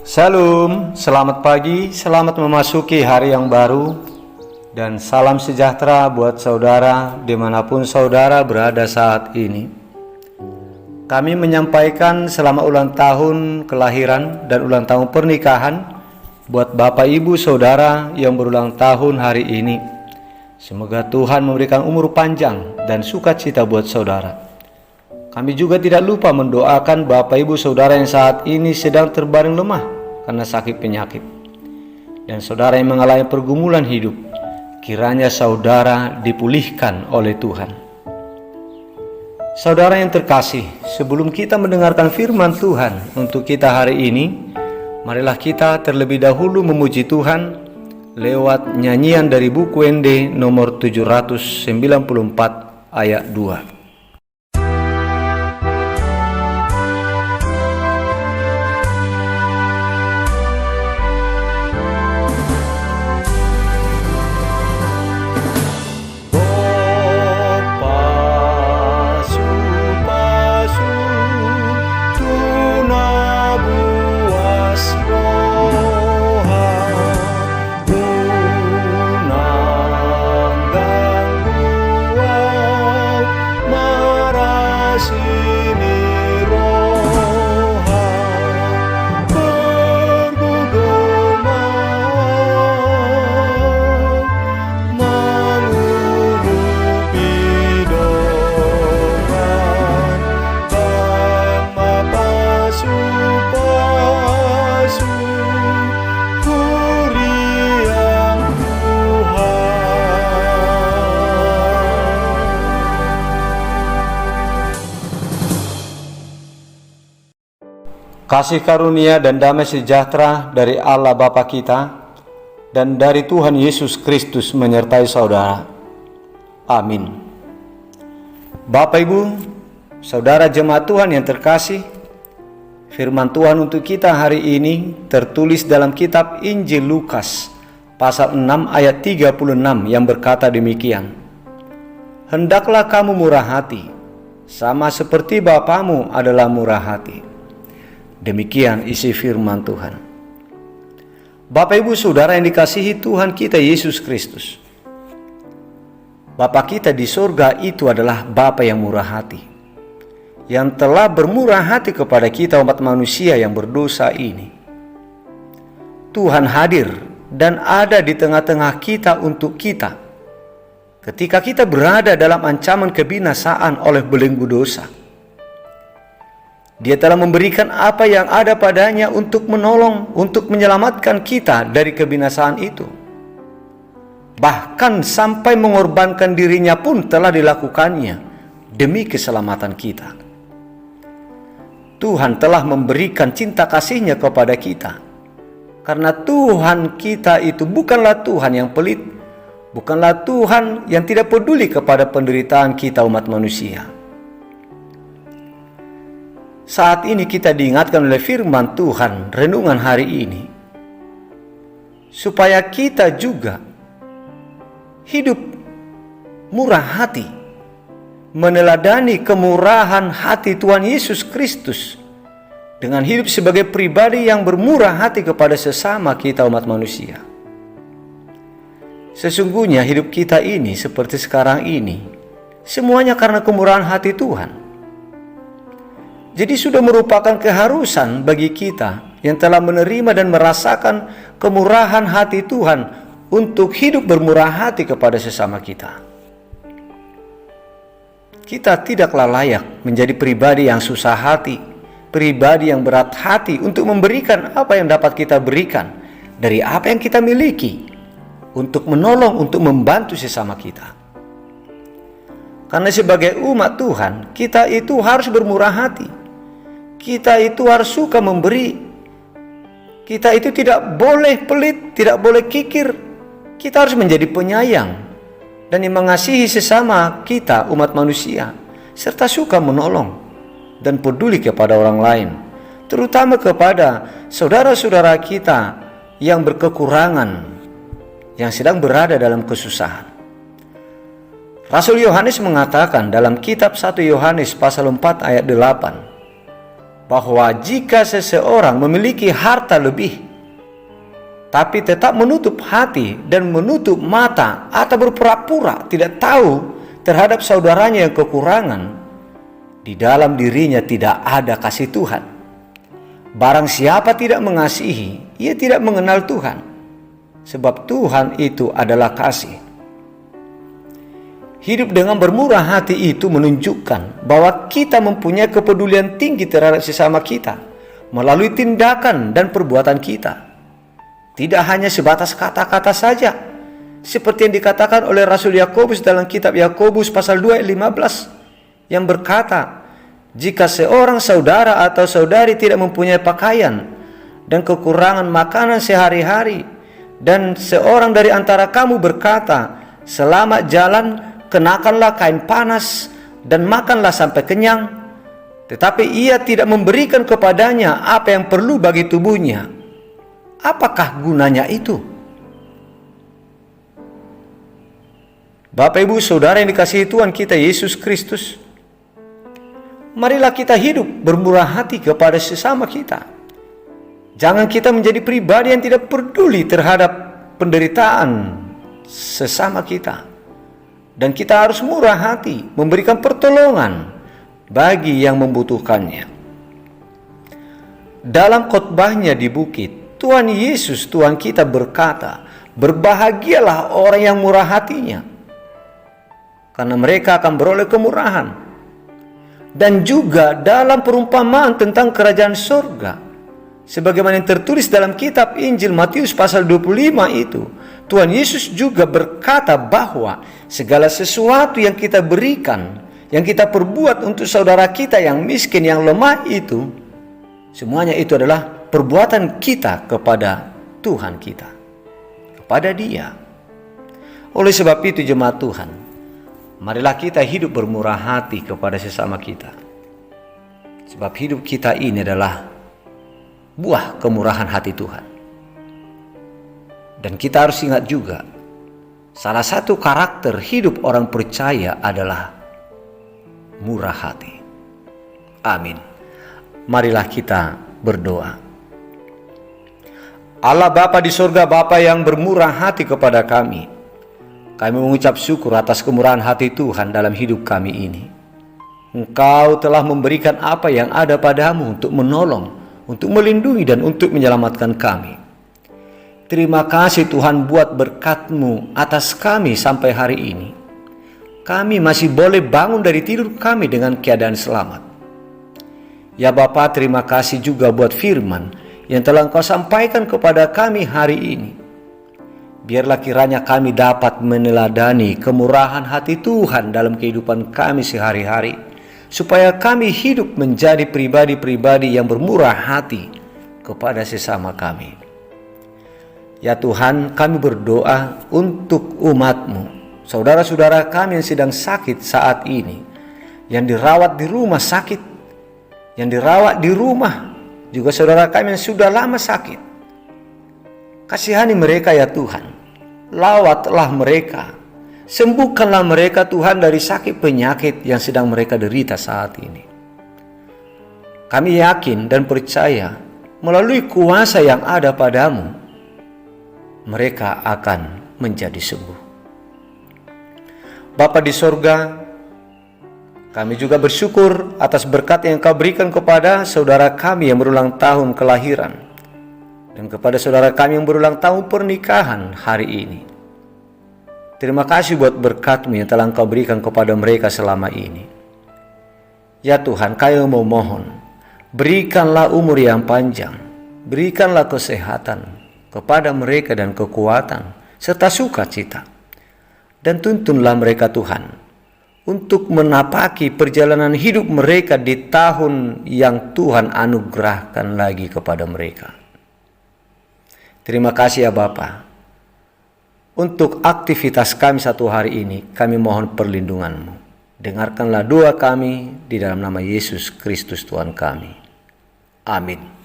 Shalom, selamat pagi, selamat memasuki hari yang baru, dan salam sejahtera buat saudara dimanapun saudara berada saat ini. Kami menyampaikan selamat ulang tahun kelahiran dan ulang tahun pernikahan buat Bapak Ibu Saudara yang berulang tahun hari ini. Semoga Tuhan memberikan umur panjang dan sukacita buat saudara. Kami juga tidak lupa mendoakan Bapak Ibu Saudara yang saat ini sedang terbaring lemah karena sakit penyakit, dan saudara yang mengalami pergumulan hidup, kiranya saudara dipulihkan oleh Tuhan. Saudara yang terkasih, sebelum kita mendengarkan firman Tuhan untuk kita hari ini, marilah kita terlebih dahulu memuji Tuhan lewat nyanyian dari buku ND nomor 794 ayat 2. Kasih karunia dan damai sejahtera dari Allah Bapa kita dan dari Tuhan Yesus Kristus menyertai saudara. Amin. Bapak Ibu, saudara jemaat Tuhan yang terkasih, firman Tuhan untuk kita hari ini tertulis dalam kitab Injil Lukas pasal 6 ayat 36 yang berkata demikian. Hendaklah kamu murah hati, sama seperti Bapamu adalah murah hati. Demikian isi firman Tuhan. Bapak Ibu Saudara yang dikasihi Tuhan kita Yesus Kristus, Bapa kita di surga itu adalah Bapa yang murah hati, yang telah bermurah hati kepada kita umat manusia yang berdosa ini. Tuhan hadir dan ada di tengah-tengah kita untuk kita ketika kita berada dalam ancaman kebinasaan oleh belenggu dosa. Dia telah memberikan apa yang ada padanya untuk menolong, untuk menyelamatkan kita dari kebinasaan itu. Bahkan sampai mengorbankan dirinya pun telah dilakukannya demi keselamatan kita. Tuhan telah memberikan cinta kasih-Nya kepada kita. Karena Tuhan kita itu bukanlah Tuhan yang pelit, bukanlah Tuhan yang tidak peduli kepada penderitaan kita umat manusia. Saat ini kita diingatkan oleh firman Tuhan renungan hari ini, supaya kita juga hidup murah hati, meneladani kemurahan hati Tuhan Yesus Kristus dengan hidup sebagai pribadi yang bermurah hati kepada sesama kita umat manusia. Sesungguhnya hidup kita ini seperti sekarang ini, semuanya karena kemurahan hati Tuhan. Jadi sudah merupakan keharusan bagi kita yang telah menerima dan merasakan kemurahan hati Tuhan untuk hidup bermurah hati kepada sesama kita. Kita tidaklah layak menjadi pribadi yang susah hati, pribadi yang berat hati untuk memberikan apa yang dapat kita berikan dari apa yang kita miliki untuk menolong, untuk membantu sesama kita. Karena sebagai umat Tuhan, kita itu harus bermurah hati. Kita itu harus suka memberi. Kita itu tidak boleh pelit, tidak boleh kikir. Kita harus menjadi penyayang dan yang mengasihi sesama kita umat manusia, serta suka menolong dan peduli kepada orang lain, terutama kepada saudara-saudara kita yang berkekurangan, yang sedang berada dalam kesusahan. Rasul Yohanes mengatakan dalam kitab 1 Yohanes pasal 4 ayat 8, bahwa jika seseorang memiliki harta lebih, tapi tetap menutup hati dan menutup mata atau berpura-pura tidak tahu terhadap saudaranya yang kekurangan, di dalam dirinya tidak ada kasih Tuhan. Barang siapa tidak mengasihi, ia tidak mengenal Tuhan, sebab Tuhan itu adalah kasih. Hidup dengan bermurah hati itu menunjukkan bahwa kita mempunyai kepedulian tinggi terhadap sesama kita melalui tindakan dan perbuatan kita. Tidak hanya sebatas kata-kata saja, seperti yang dikatakan oleh Rasul Yakobus dalam kitab Yakobus pasal 2 ayat 15 yang berkata, jika seorang saudara atau saudari tidak mempunyai pakaian dan kekurangan makanan sehari-hari, dan seorang dari antara kamu berkata, selamat jalan, kenakanlah kain panas dan makanlah sampai kenyang, tetapi ia tidak memberikan kepadanya apa yang perlu bagi tubuhnya, apakah gunanya itu? Bapak, Ibu, Saudara yang dikasihi Tuhan kita Yesus Kristus, marilah kita hidup bermurah hati kepada sesama kita. Jangan kita menjadi pribadi yang tidak peduli terhadap penderitaan sesama kita. Dan kita harus murah hati, memberikan pertolongan bagi yang membutuhkannya. Dalam khotbahnya di bukit, Tuhan Yesus, Tuhan kita berkata, berbahagialah orang yang murah hatinya, karena mereka akan beroleh kemurahan. Dan juga dalam perumpamaan tentang kerajaan surga, sebagaimana yang tertulis dalam kitab Injil Matius pasal 25 itu, Tuhan Yesus juga berkata bahwa segala sesuatu yang kita berikan, yang kita perbuat untuk saudara kita yang miskin, yang lemah itu, semuanya itu adalah perbuatan kita kepada Tuhan kita, kepada Dia. Oleh sebab itu jemaat Tuhan, marilah kita hidup bermurah hati kepada sesama kita. Sebab hidup kita ini adalah buah kemurahan hati Tuhan. Dan kita harus ingat juga, salah satu karakter hidup orang percaya adalah murah hati. Amin. Marilah kita berdoa. Allah Bapa di sorga, Bapa yang bermurah hati kepada kami mengucap syukur atas kemurahan hati Tuhan dalam hidup kami ini. Engkau telah memberikan apa yang ada padamu untuk menolong, untuk melindungi dan untuk menyelamatkan kami. Terima kasih Tuhan buat berkat-Mu atas kami sampai hari ini. Kami masih boleh bangun dari tidur kami dengan keadaan selamat. Ya Bapa, terima kasih juga buat firman yang telah Engkau sampaikan kepada kami hari ini. Biarlah kiranya kami dapat meneladani kemurahan hati Tuhan dalam kehidupan kami sehari-hari, supaya kami hidup menjadi pribadi-pribadi yang bermurah hati kepada sesama kami. Ya Tuhan, kami berdoa untuk umat-Mu, saudara-saudara kami yang sedang sakit saat ini, yang dirawat di rumah sakit, yang dirawat di rumah, juga saudara kami yang sudah lama sakit. Kasihani mereka ya Tuhan, lawatlah mereka, sembuhkanlah mereka Tuhan dari sakit penyakit yang sedang mereka derita saat ini. Kami yakin dan percaya melalui kuasa yang ada padamu, mereka akan menjadi sembuh. Bapa di sorga, kami juga bersyukur atas berkat yang Kau berikan kepada saudara kami yang berulang tahun kelahiran, dan kepada saudara kami yang berulang tahun pernikahan hari ini. Terima kasih buat berkat-Mu yang telah Engkau berikan kepada mereka selama ini. Ya Tuhan, kami memohon, berikanlah umur yang panjang, berikanlah kesehatan kepada mereka dan kekuatan serta sukacita, dan tuntunlah mereka Tuhan untuk menapaki perjalanan hidup mereka di tahun yang Tuhan anugerahkan lagi kepada mereka. Terima kasih ya Bapa. Untuk aktivitas kami satu hari ini, kami mohon perlindungan-Mu. Dengarkanlah doa kami di dalam nama Yesus Kristus Tuhan kami. Amin.